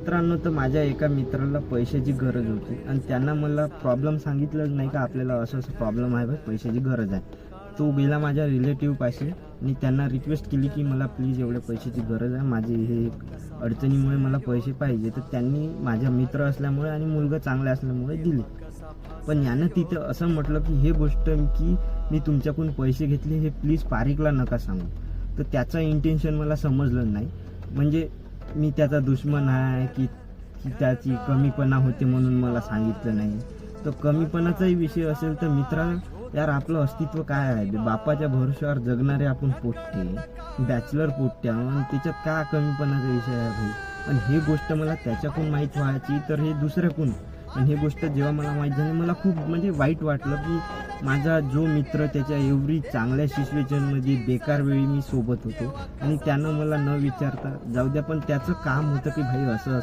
मित्रांनो, तर माझ्या एका मित्राला पैशाची गरज होती आणि त्यांना मला प्रॉब्लेम सांगितलंच नाही का आपल्याला असं असं प्रॉब्लेम आहे, पैशाची गरज आहे. तो गेला माझ्या रिलेटिव्हपाशी आणि त्यांना रिक्वेस्ट केली की मला प्लीज एवढ्या पैशाची गरज आहे, माझी हे अडचणीमुळे मला पैसे पाहिजे. तर त्यांनी माझ्या मित्र असल्यामुळे आणि मुलगा चांगला असल्यामुळे दिले. पण यानं तिथं असं म्हटलं की हे गोष्ट की मी तुमच्याकडून पैसे घेतले हे प्लीज पारिकला नका सांगू. तर त्याचं इंटेन्शन मला समजलं नाही. म्हणजे मी त्याचा दुश्मन आहे की की त्याची कमीपणा होते म्हणून मला सांगितलं नाही. तर कमीपणाचाही विषय असेल तर मित्रा, यार आपलं अस्तित्व काय आहे? बापाच्या भरोश्यावर जगणारे आपण पोट्टे, बॅचलर पोट्टे आहोत आणि त्याच्यात काय कमीपणाचा विषय आहे भाई? आणि ही गोष्ट मला त्याच्याकडून माहीत व्हायची तर हे दुसऱ्याकडून. आणि ही गोष्ट जेव्हा मला माहीत झाली मला खूप म्हणजे वाईट वाटलं की माझा जो मित्र त्याच्या एवढी चांगल्या सिच्युएशनमध्ये बेकार वेळी मी सोबत होतो आणि त्यानं मला न विचारता जाऊ द्या, पण त्याचं काम होतं की भाई असं